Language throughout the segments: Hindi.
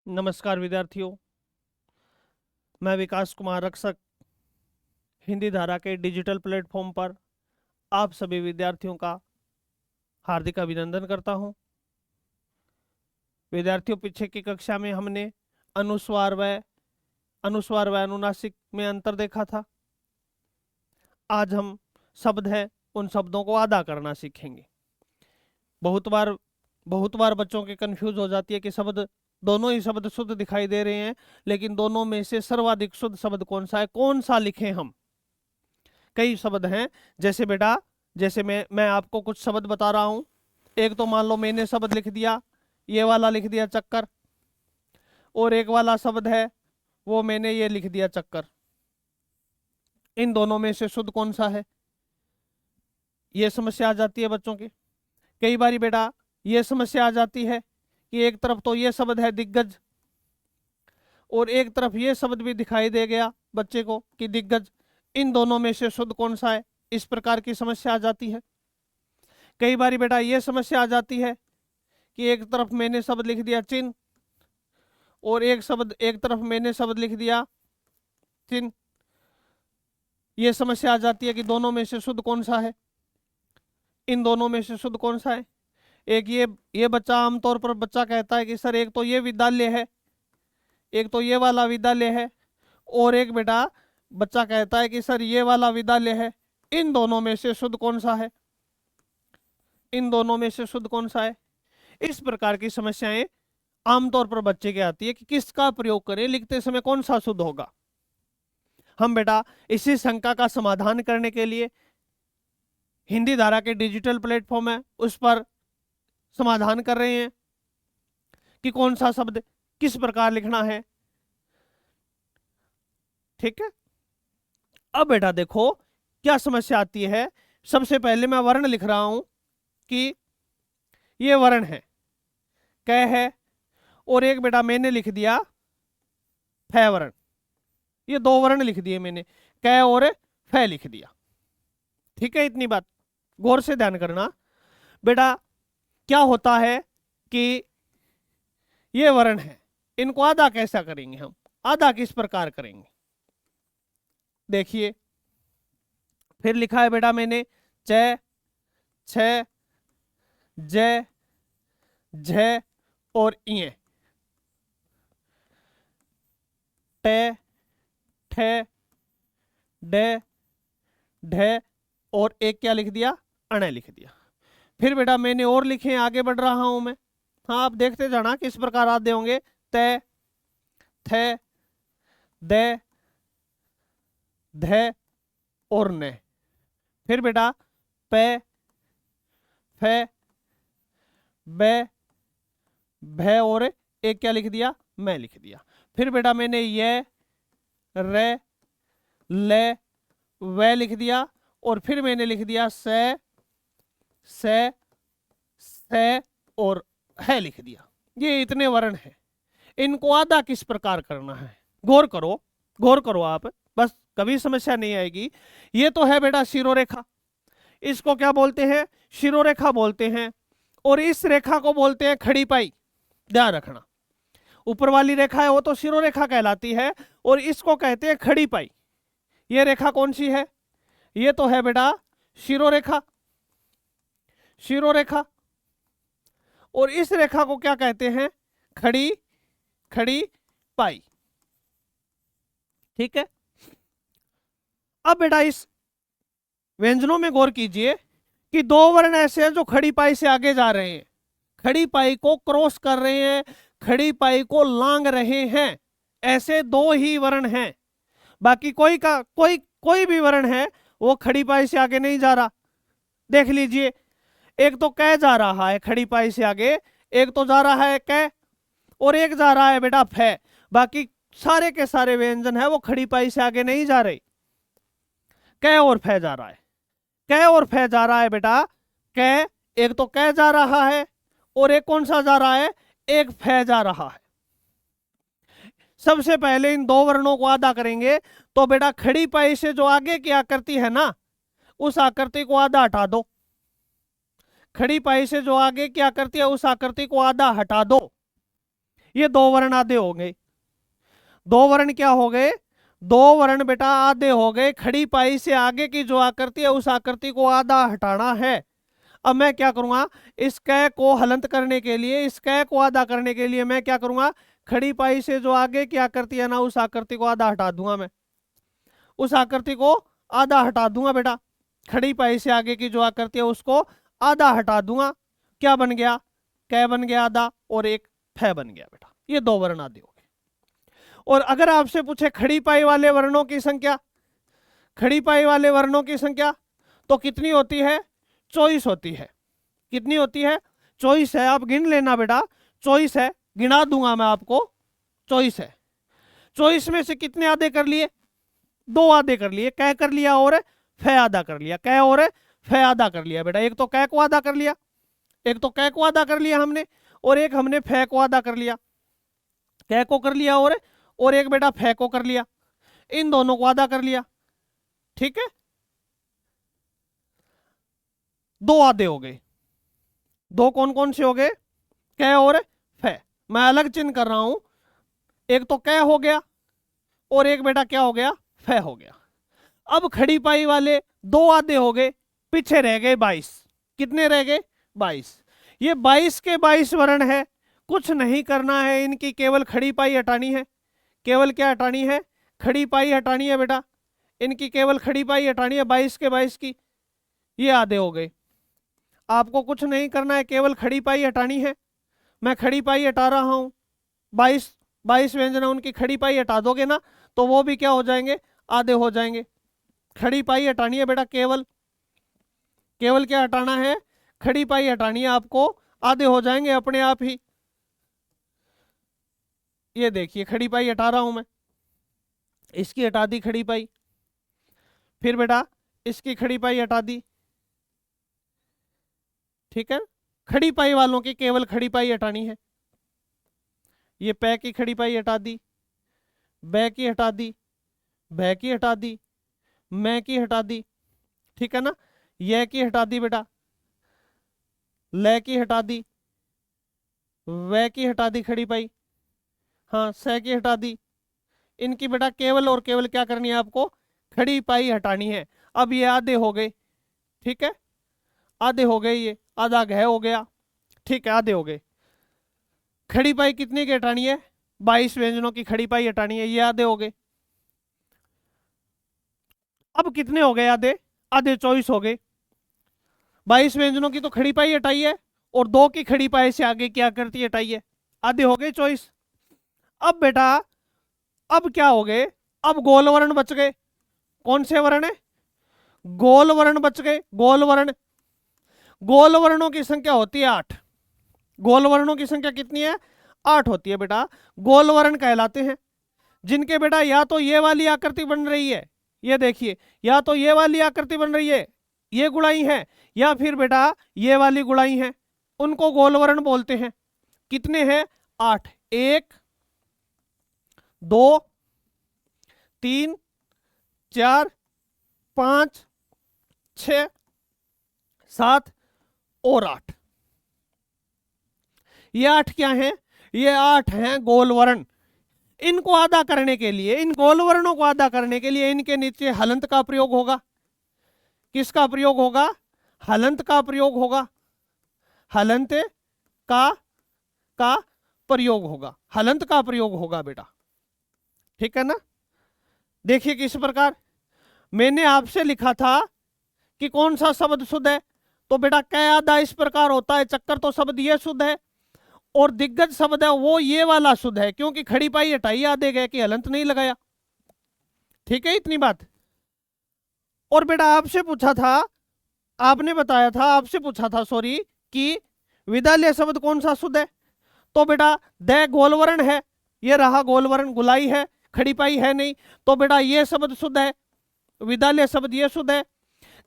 नमस्कार विद्यार्थियों, मैं विकास कुमार रक्षक हिंदी धारा के डिजिटल प्लेटफॉर्म पर आप सभी विद्यार्थियों का हार्दिक अभिनंदन करता हूं। विद्यार्थियों, पीछे की कक्षा में हमने अनुस्वार व अनुनासिक में अंतर देखा था। आज हम शब्द है उन शब्दों को अदा करना सीखेंगे। बहुत बार बच्चों के कंफ्यूज हो जाती है कि दोनों ही शब्द शुद्ध दिखाई दे रहे हैं, लेकिन दोनों में से सर्वाधिक शुद्ध शब्द कौन सा है, कौन सा लिखें हम। कई शब्द हैं, जैसे मैं आपको कुछ शब्द बता रहा हूं। एक तो मान लो मैंने शब्द लिख दिया, ये वाला लिख दिया चक्कर, और एक वाला शब्द है वो मैंने ये लिख दिया चक्कर। इन दोनों में से शुद्ध कौन सा है, ये समस्या आ जाती है बच्चों की। कई बार बेटा ये समस्या आ जाती है कि एक तरफ तो ये शब्द है दिग्गज, और एक तरफ ये शब्द भी दिखाई दे गया बच्चे को कि दिग्गज। इन दोनों में से शुद्ध कौन सा है, इस प्रकार की समस्या आ जाती है। कई बार बेटा ये समस्या आ जाती है कि एक तरफ मैंने शब्द लिख दिया चिन्ह, और एक तरफ मैंने शब्द लिख दिया चिन्ह। ये समस्या आ जाती है कि दोनों में से शुद्ध कौन सा है, इन दोनों में से शुद्ध कौन सा है। एक ये बच्चा आमतौर पर बच्चा कहता है कि सर एक तो ये विद्यालय है, एक तो ये वाला विद्यालय है, और एक बेटा बच्चा कहता है कि सर ये वाला विद्यालय है। इन दोनों में से शुद्ध कौन सा है, इन दोनों में से शुद्ध कौन सा है। इस प्रकार की समस्याएं आमतौर पर बच्चे की आती है कि किसका प्रयोग करें, लिखते समय कौन सा शुद्ध होगा। हम बेटा इसी शंका का समाधान करने के लिए हिंदी धारा के डिजिटल प्लेटफॉर्म है उस पर समाधान कर रहे हैं कि कौन सा शब्द किस प्रकार लिखना है। ठीक है, अब बेटा देखो क्या समस्या आती है। सबसे पहले मैं वर्ण लिख रहा हूं कि ये वर्ण है, क है, और एक बेटा मैंने लिख दिया फै वर्ण। ये दो वर्ण लिख दिए मैंने, क और फै लिख दिया। ठीक है, इतनी बात गौर से ध्यान करना। बेटा क्या होता है कि ये वर्ण है, इनको आधा कैसा करेंगे हम, आधा किस प्रकार करेंगे। देखिए फिर लिखा है बेटा मैंने च, छ, ज, झ और इये, ट, ठ, ड, ढ, और एक क्या लिख दिया, अण लिख दिया। फिर बेटा मैंने और लिखे, आगे बढ़ रहा हूं मैं। हाँ, आप देखते जाना किस प्रकार आते होंगे। त, थ, द, ध और न। फिर बेटा प, फ, ब, भ और एक क्या लिख दिया, मैं लिख दिया। फिर बेटा मैंने ये, र, ल, व लिख दिया, और फिर मैंने लिख दिया स, और है लिख दिया। ये इतने वर्ण हैं, इनको आधा किस प्रकार करना है, गौर करो आप, बस कभी समस्या नहीं आएगी। ये तो है बेटा शिरोरेखा, इसको क्या बोलते हैं, शिरोरेखा बोलते हैं, और इस रेखा को बोलते हैं खड़ी पाई। ध्यान रखना, ऊपर वाली रेखा है वो तो शिरोरेखा कहलाती है, और इसको कहते हैं खड़ी पाई। ये रेखा कौन सी है, ये तो है बेटा शिरोरेखा, शिरोरेखा। और इस रेखा को क्या कहते हैं, खड़ी पाई। ठीक है, अब बेटा इस व्यंजनों में गौर कीजिए कि दो वर्ण ऐसे हैं जो खड़ी पाई से आगे जा रहे हैं, खड़ी पाई को क्रॉस कर रहे हैं, खड़ी पाई को लांग रहे हैं। ऐसे दो ही वर्ण हैं, बाकी कोई भी वर्ण है वो खड़ी पाई से आगे नहीं जा रहा। देख लीजिए, एक तो क जा रहा है खड़ी पाई से आगे, एक तो जा रहा है क, और एक जा रहा है बेटा फै। बाकी सारे के सारे व्यंजन है वो खड़ी पाई से आगे नहीं जा रहे, क और फै जा रहा है, क और फै जा रहा है बेटा। क, एक तो क जा रहा है, और एक कौन सा जा रहा है, एक फै जा रहा है। सबसे पहले इन दो वर्णों को आधा करेंगे, तो बेटा खड़ी पाई से जो आगे की आकृति है ना, उस आकृति को आधा हटा दो। खड़ी पाई से जो आगे की आकृति है उस आकृति को आधा हटा दो। ये दो वर्ण आधे हो गए। दो वर्ण क्या हो गए? दो वर्ण बेटा आधे हो गए। खड़ी पाई से आगे की जो आकृति है उस आकृति को आधा हटाना है। अब मैं क्या करूंगा, इस कै को हलंत करने के लिए, इस कै को आधा करने के लिए मैं क्या करूंगा, खड़ी पाई से जो आगे की आकृति है ना उस आकृति को आधा हटा दूंगा। मैं उस आकृति को आधा हटा दूंगा बेटा। खड़ी पाई से आगे की जो आकृति है उसको आधा हटा दूंगा। क्या बन गया? कै बन गया आधा और एक फै बन गया बेटा। ये दो वर्ण आधे हो गए। और अगर आपसे पूछे खड़ी पाई वाले वर्णों की संख्या, खड़ी पाई वाले वर्णों की संख्या तो कितनी होती है? 24 होती है। कितनी होती है? 24 है। आप गिन लेना बेटा, 24 है। गिना दूंगा मैं आपको, 24 है। 24 में से कितने आधे कर लिए? दो आधे कर लिए। कै कर लिया और फै आधा कर लिया। कै और फै आधा कर लिया बेटा। एक तो कै को आधा कर लिया, एक तो कै को आधा कर लिया हमने, और एक हमने फै को आधा कर लिया। कै को कर लिया और एक बेटा फै को कर लिया। इन दोनों को आधा कर लिया। ठीक है, दो आधे हो गए। दो कौन कौन से हो गए? कै और फै। मैं अलग चिन्ह कर रहा हूं। एक तो कै हो गया और एक बेटा क्या हो गया? फै हो गया। अब खड़ी पाई वाले दो आधे हो गए, पीछे रह गए 22। कितने रह गए? 22। ये 22 के 22 वर्ण है। कुछ नहीं करना है, इनकी केवल खड़ी पाई हटानी है। केवल क्या हटानी है? खड़ी पाई हटानी है बेटा। इनकी केवल खड़ी पाई हटानी है 22 के 22 की। ये आधे हो गए। आपको कुछ नहीं करना है, केवल खड़ी पाई हटानी है। मैं खड़ी पाई हटा रहा हूं। 22 व्यंजन उनकी खड़ी पाई हटा दोगे ना तो वो भी क्या हो जाएंगे? आधे हो जाएंगे। खड़ी पाई हटानी है बेटा, केवल केवल क्या हटाना है? खड़ी पाई हटानी है आपको, आधे हो जाएंगे अपने आप ही। ये देखिए खड़ी पाई हटा रहा हूं मैं, इसकी हटा दी खड़ी पाई। फिर बेटा इसकी खड़ी पाई हटा दी। ठीक है, खड़ी पाई वालों की केवल खड़ी पाई हटानी है। ये पै की खड़ी पाई हटा दी, बै की हटा दी, भै की हटा दी, मैं की हटा दी। ठीक है ना, यह की हटा दी बेटा, लै की हटा दी, वै की हटा दी खड़ी पाई, हाँ सै की हटा दी। इनकी बेटा केवल और केवल क्या करनी है आपको? खड़ी पाई हटानी है। अब ये आधे हो गए। ठीक है, आधे हो गए, ये आधा घ हो गया। ठीक है, आधे हो गए। खड़ी पाई कितनी की हटानी है? 22 व्यंजनों की खड़ी पाई हटानी है। ये आधे हो गए। अब कितने हो गए आधे? आधे 24 हो गए। 22 व्यंजनों की तो खड़ी पाई हटाई है और दो की खड़ी पाई से आगे क्या करती हटाई है। आधे हो गए 24। अब बेटा अब क्या हो गए? अब गोल वर्ण बच गए। कौन से वर्ण है? गोल वर्ण बच गए। गोल वर्ण, गोल वर्णों की संख्या होती है 8। गोल वर्णों की संख्या कितनी है? 8 होती है बेटा। गोल वर्ण कहलाते हैं जिनके बेटा या तो ये वाली आकृति बन रही है, ये देखिए, या तो ये वाली आकृति बन रही है, ये गुणाई है, या फिर बेटा ये वाली गुणाई है, उनको गोल वर्ण बोलते हैं। कितने हैं? 8। 1 2 3 4 5 6 7 और 8। ये 8 क्या है? ये 8 हैं गोल वर्ण। इनको आधा करने के लिए, इन गोल वर्णों को आधा करने के लिए इनके नीचे हलंत का प्रयोग होगा। किसका प्रयोग होगा? हलंत का प्रयोग होगा। हलंत का प्रयोग होगा। हलंत का प्रयोग होगा बेटा। ठीक है ना, देखिए किस प्रकार मैंने आपसे लिखा था कि कौन सा शब्द शुद्ध है, तो बेटा कै आधा इस प्रकार होता है। चक्कर तो शब्द ये शुद्ध है और दिग्गज शब्द है वो ये वाला शुद्ध है, क्योंकि खड़ी पाई हटाई आधे गए कि हलंत नहीं लगाया। ठीक है, इतनी बात। और बेटा आपसे पूछा था, आपने बताया था, आपसे पूछा था सॉरी, कि विद्यालय शब्द कौन सा शुद्ध है, तो बेटा द गोल वर्ण है, ये रहा गोल वर्ण, गुलाई है, खड़ी पाई है नहीं, तो बेटा ये शब्द शुद्ध है। विद्यालय शब्द ये शुद्ध है।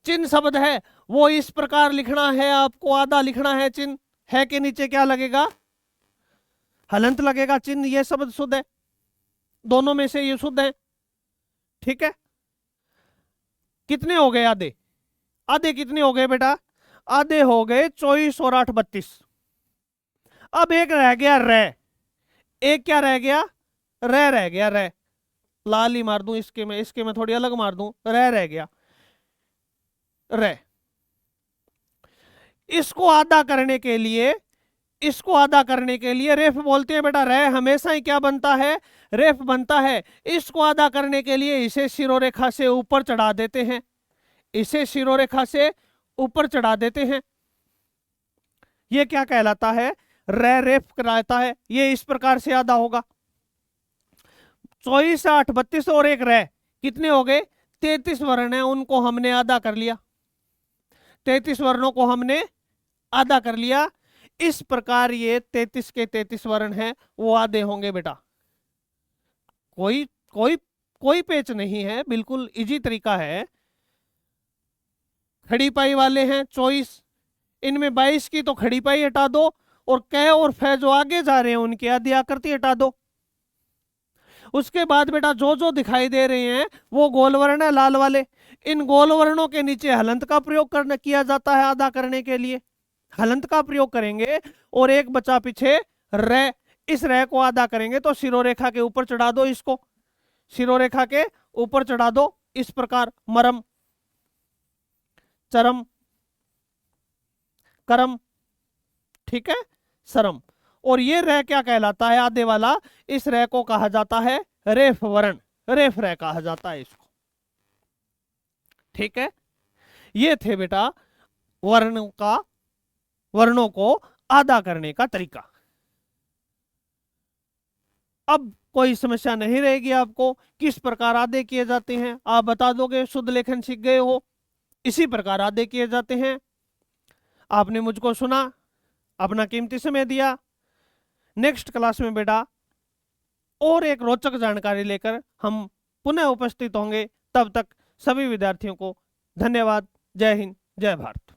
चिन्ह शब्द है वो इस प्रकार लिखना है आपको, आधा लिखना है। चिन्ह है के नीचे क्या लगेगा? हलंत लगेगा। चिन्ह ये शब्द शुद्ध है, दोनों में से ये शुद्ध है। ठीक है, कितने हो गए आधे? आधे कितने हो गए बेटा? आधे हो गए 24 और 8 32। अब एक रह गया रे। एक क्या रह गया, रह गया, लाल ही मार दूं, इसके में थोड़ी अलग मार दूं, रह गया, इसको आधा करने के लिए, रेफ बोलते हैं बेटा। रह हमेशा ही क्या बनता है, रेफ बनता है। इसको आधा करने के लिए इसे शिरोरेखा से ऊपर चढ़ा देते हैं, इसे शिरोरेखा से ऊपर चढ़ा देते हैं। ये क्या कहलाता है, रेफ कहलाता है। ये इस प्रकार से आधा होगा। 24, 8, 32 और एक रह, कितने हो गए, 33 वर्ण है, उनको हमने आधा कर लिया, 33 वर्णों को हमने आधा कर लिया। इस प्रकार ये 33 के 33 वर्ण हैं, वो आधे होंगे बेटा। कोई कोई कोई पेच नहीं है, बिल्कुल इजी तरीका है। खड़ी पाई वाले हैं 24, इनमें 22 की तो खड़ी पाई हटा दो, और कै और फै जो आगे जा रहे हैं उनकी आधी आकृति हटा दो। उसके बाद बेटा जो जो दिखाई दे रहे हैं वो गोल वर्ण है, लाल वाले। इन गोल वर्णों के नीचे हलंत का प्रयोग किया जाता है आधा करने के लिए, हलंत का प्रयोग करेंगे। और एक बचा पीछे रे, इस रे को आधा करेंगे तो शिरोरेखा के ऊपर चढ़ा दो, इसको शिरोरेखा के ऊपर चढ़ा दो इस प्रकार, मरम, चरम, करम, ठीक है, सरम। और ये रह क्या कहलाता है, आधे वाला, इस रह को कहा जाता है रेफ वर्ण, रेफ रह कहा जाता है इसको, ठीक है। ये थे बेटा वर्णों को आधा करने का तरीका। अब कोई समस्या नहीं रहेगी आपको, किस प्रकार आधे किए जाते हैं आप बता दोगे, शुद्ध लेखन सीख गए हो, इसी प्रकार आधे किए जाते हैं। आपने मुझको सुना, अपना कीमती समय दिया। नेक्स्ट क्लास में बेटा और एक रोचक जानकारी लेकर हम पुनः उपस्थित होंगे। तब तक सभी विद्यार्थियों को धन्यवाद। जय हिंद, जय भारत।